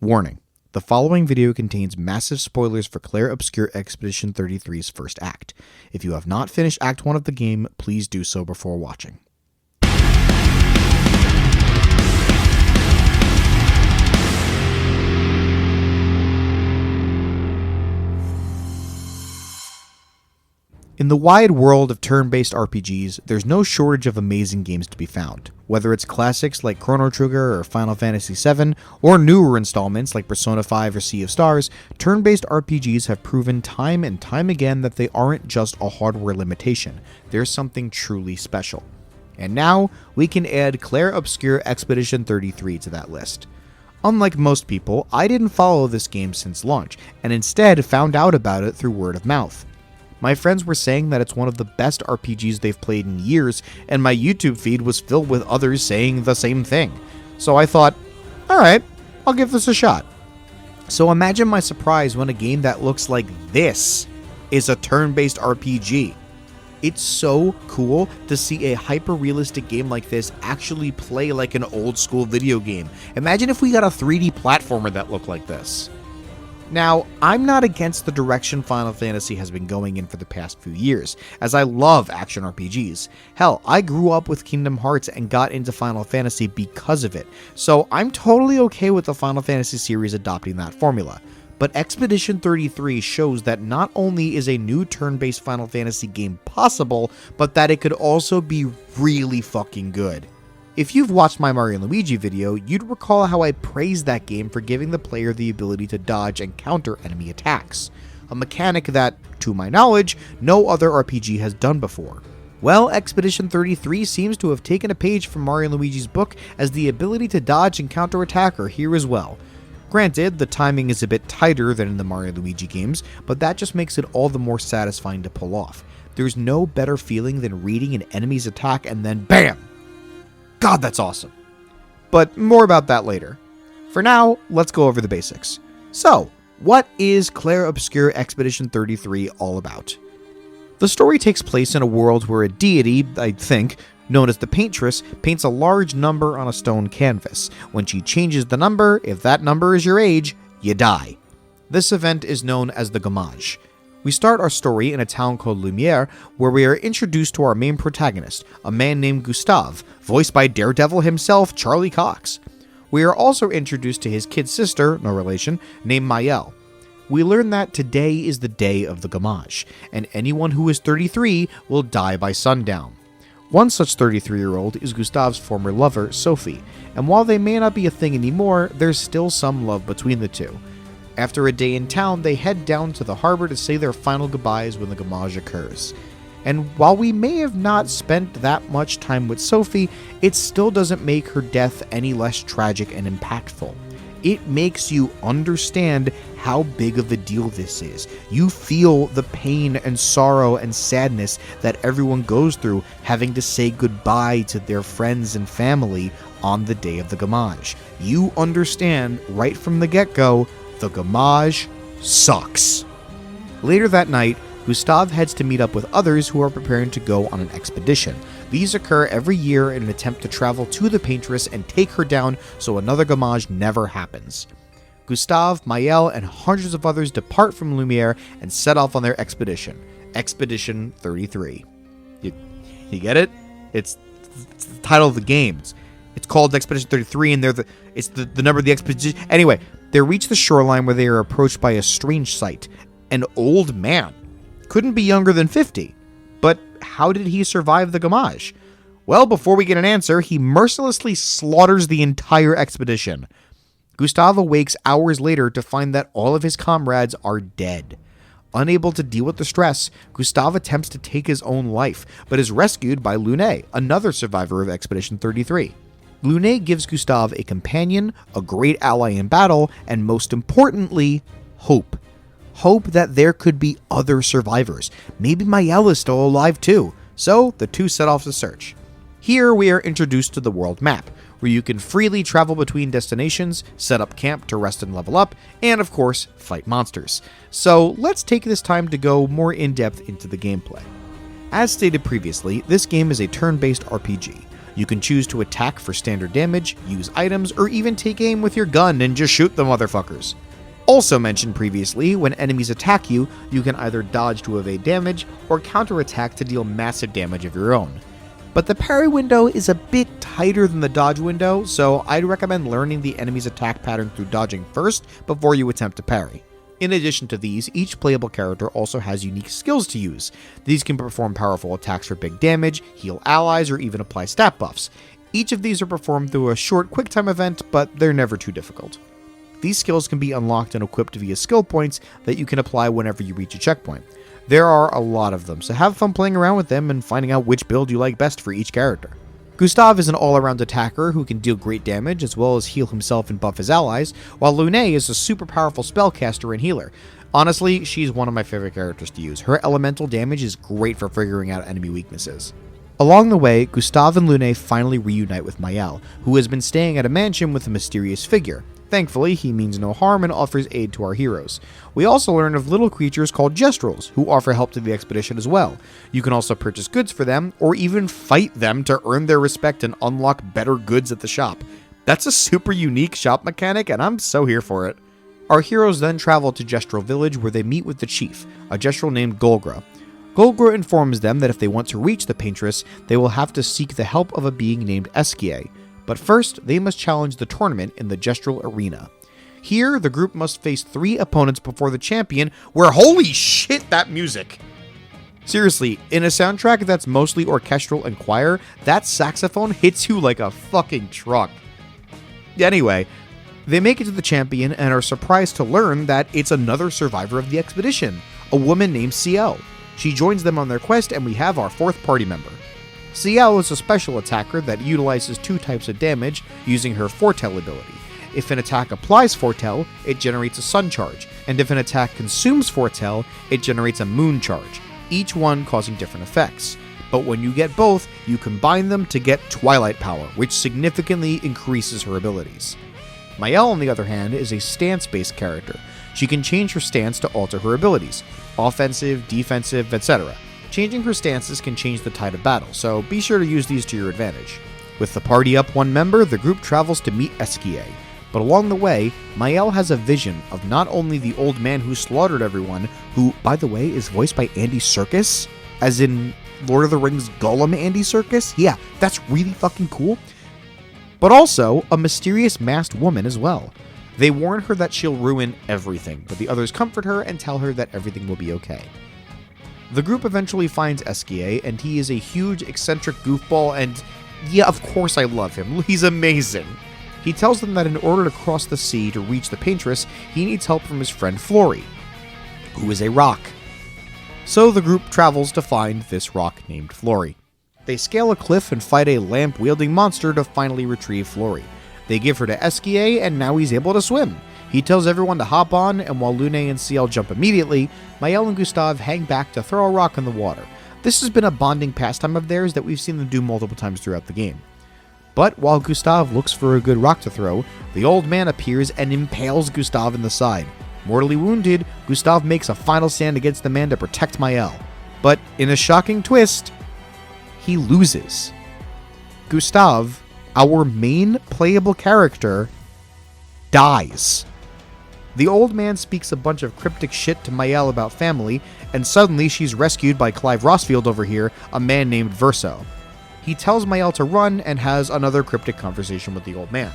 Warning. The following video contains massive spoilers for Clar Obscur Expedition 33's first act. If you have not finished Act 1 of the game, please do so before watching. In the wide world of turn-based RPGs, there's no shortage of amazing games to be found. Whether it's classics like Chrono Trigger or Final Fantasy VII, or newer installments like Persona 5 or Sea of Stars, turn-based RPGs have proven time and time again that they aren't just a hardware limitation, they're something truly special. And now, we can add Clar Obscur Expedition 33 to that list. Unlike most people, I didn't follow this game since launch, and instead found out about it through word of mouth. My friends were saying that it's one of the best RPGs they've played in years, and my YouTube feed was filled with others saying the same thing. So I thought, alright, I'll give this a shot. So imagine my surprise when a game that looks like this is a turn-based RPG. It's so cool to see a hyper-realistic game like this actually play like an old-school video game. Imagine if we got a 3D platformer that looked like this. Now, I'm not against the direction Final Fantasy has been going in for the past few years, as I love action RPGs. Hell, I grew up with Kingdom Hearts and got into Final Fantasy because of it, so I'm totally okay with the Final Fantasy series adopting that formula. But Expedition 33 shows that not only is a new turn-based Final Fantasy game possible, but that it could also be really fucking good. If you've watched my Mario & Luigi video, you'd recall how I praised that game for giving the player the ability to dodge and counter enemy attacks, a mechanic that, to my knowledge, no other RPG has done before. Well, Expedition 33 seems to have taken a page from Mario & Luigi's book, as the ability to dodge and counter attack are here as well. Granted, the timing is a bit tighter than in the Mario & Luigi games, but that just makes it all the more satisfying to pull off. There's no better feeling than reading an enemy's attack and then BAM! God, that's awesome. But more about that later. For now, let's go over the basics. So, what is Clar Obscur Expedition 33 all about? The story takes place in a world where a deity, I think, known as the Paintress, paints a large number on a stone canvas. When she changes the number, if that number is your age, you die. This event is known as the Gamage. We start our story in a town called Lumiere, where we are introduced to our main protagonist, a man named Gustave, voiced by Daredevil himself, Charlie Cox. We are also introduced to his kid sister, no relation, named Maëlle. We learn that today is the day of the Gamage, and anyone who is 33 will die by sundown. One such 33-year-old is Gustave's former lover, Sophie, and while they may not be a thing anymore, there's still some love between the two. After a day in town, they head down to the harbor to say their final goodbyes when the Gamage occurs. And while we may have not spent that much time with Sophie, it still doesn't make her death any less tragic and impactful. It makes you understand how big of a deal this is. You feel the pain and sorrow and sadness that everyone goes through having to say goodbye to their friends and family on the day of the Gamage. You understand right from the get-go, the Gamage sucks. Later that night, Gustave heads to meet up with others who are preparing to go on an expedition. These occur every year in an attempt to travel to the Paintress and take her down so another Gamage never happens. Gustave, Maëlle, and hundreds of others depart from Lumiere and set off on their expedition. Expedition 33. You get it? It's the title of the game. It's called Expedition 33, and it's the number of the expedition. Anyway, they reach the shoreline where they are approached by a strange sight. An old man. Couldn't be younger than 50. But how did he survive the Gamage? Well, before we get an answer, he mercilessly slaughters the entire expedition. Gustave awakes hours later to find that all of his comrades are dead. Unable to deal with the stress, Gustave attempts to take his own life, but is rescued by Lune, another survivor of Expedition 33. Lune gives Gustave a companion, a great ally in battle, and most importantly, hope. Hope that there could be other survivors. Maybe Maëlle is still alive too. So the two set off to search. Here we are introduced to the world map, where you can freely travel between destinations, set up camp to rest and level up, and of course, fight monsters. So let's take this time to go more in depth into the gameplay. As stated previously, this game is a turn-based RPG. You can choose to attack for standard damage, use items, or even take aim with your gun and just shoot the motherfuckers. Also mentioned previously, when enemies attack you, you can either dodge to evade damage or counterattack to deal massive damage of your own. But the parry window is a bit tighter than the dodge window, so I'd recommend learning the enemy's attack pattern through dodging first before you attempt to parry. In addition to these, each playable character also has unique skills to use. These can perform powerful attacks for big damage, heal allies, or even apply stat buffs. Each of these are performed through a short quick-time event, but they're never too difficult. These skills can be unlocked and equipped via skill points that you can apply whenever you reach a checkpoint. There are a lot of them, so have fun playing around with them and finding out which build you like best for each character. Gustav is an all-around attacker who can deal great damage as well as heal himself and buff his allies, while Lune is a super powerful spellcaster and healer. Honestly, she's one of my favorite characters to use. Her elemental damage is great for figuring out enemy weaknesses. Along the way, Gustav and Lune finally reunite with Mael, who has been staying at a mansion with a mysterious figure. Thankfully, he means no harm and offers aid to our heroes. We also learn of little creatures called Jestrels, who offer help to the expedition as well. You can also purchase goods for them, or even fight them to earn their respect and unlock better goods at the shop. That's a super unique shop mechanic, and I'm so here for it. Our heroes then travel to Jestrel village where they meet with the chief, a Jestrel named Golgra. Golgra informs them that if they want to reach the Paintress, they will have to seek the help of a being named Esquier. But first, they must challenge the tournament in the Jestrel Arena. Here, the group must face 3 opponents before the champion, where holy shit, that music! Seriously, in a soundtrack that's mostly orchestral and choir, that saxophone hits you like a fucking truck. Anyway, they make it to the champion and are surprised to learn that it's another survivor of the expedition, a woman named Ciel. She joins them on their quest and we have our 4th party member. Ciel is a special attacker that utilizes 2 types of damage using her Foretell ability. If an attack applies Foretell, it generates a Sun charge, and if an attack consumes Foretell, it generates a Moon charge, each one causing different effects. But when you get both, you combine them to get Twilight Power, which significantly increases her abilities. Mael, on the other hand, is a stance-based character. She can change her stance to alter her abilities, offensive, defensive, etc. Changing her stances can change the tide of battle, so be sure to use these to your advantage. With the party up 1 member, the group travels to meet Esquier. But along the way, Mael has a vision of not only the old man who slaughtered everyone, who, by the way, is voiced by Andy Serkis, as in Lord of the Rings Gollum Andy Serkis. Yeah, that's really fucking cool. But also a mysterious masked woman as well. They warn her that she'll ruin everything, but the others comfort her and tell her that everything will be okay. The group eventually finds Esquier, and he is a huge, eccentric goofball, and yeah, of course I love him. He's amazing. He tells them that in order to cross the sea to reach the Paintress, he needs help from his friend Flory, who is a rock. So the group travels to find this rock named Flory. They scale a cliff and fight a lamp-wielding monster to finally retrieve Flory. They give her to Esquier, and now he's able to swim. He tells everyone to hop on, and while Lune and Ciel jump immediately, Mael and Gustav hang back to throw a rock in the water. This has been a bonding pastime of theirs that we've seen them do multiple times throughout the game. But while Gustav looks for a good rock to throw, the old man appears and impales Gustav in the side. Mortally wounded, Gustav makes a final stand against the man to protect Mael. But in a shocking twist, he loses. Gustav, our main playable character, dies. The old man speaks a bunch of cryptic shit to Mael about family, and suddenly she's rescued by Clive Rossfield over here, a man named Verso. He tells Mael to run and has another cryptic conversation with the old man.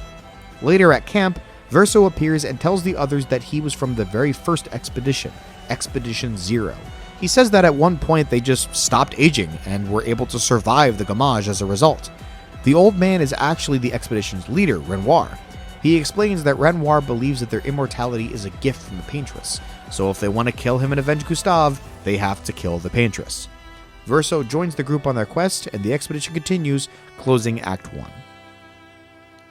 Later at camp, Verso appears and tells the others that he was from the very first expedition, Expedition Zero. He says that at one point they just stopped aging and were able to survive the Gamage as a result. The old man is actually the expedition's leader, Renoir. He explains that Renoir believes that their immortality is a gift from the Paintress, so if they want to kill him and avenge Gustav, they have to kill the Paintress. Verso joins the group on their quest, and the expedition continues, closing Act 1.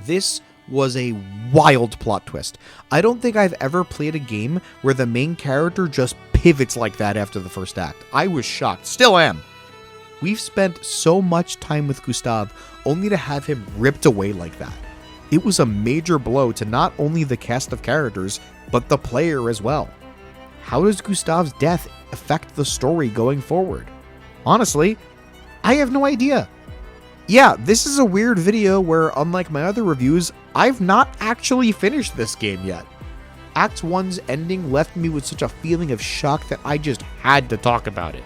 This was a wild plot twist. I don't think I've ever played a game where the main character just pivots like that after the first act. I was shocked. Still am. We've spent so much time with Gustav only to have him ripped away like that. It was a major blow to not only the cast of characters, but the player as well. How does Gustav's death affect the story going forward? Honestly, I have no idea. Yeah, this is a weird video where, unlike my other reviews, I've not actually finished this game yet. Act 1's ending left me with such a feeling of shock that I just had to talk about it.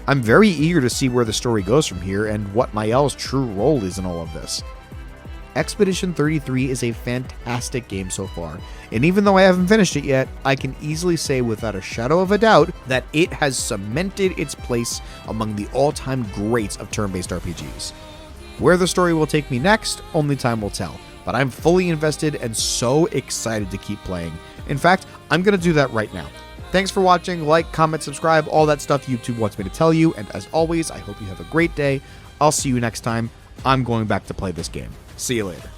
I'm very eager to see where the story goes from here and what Mael's true role is in all of this. Expedition 33 is a fantastic game so far, and even though I haven't finished it yet, I can easily say without a shadow of a doubt that it has cemented its place among the all-time greats of turn-based RPGs. Where the story will take me next, only time will tell, but I'm fully invested and so excited to keep playing. In fact, I'm going to do that right now. Thanks for watching, like, comment, subscribe, all that stuff YouTube wants me to tell you, and as always, I hope you have a great day. I'll see you next time. I'm going back to play this game. See you later.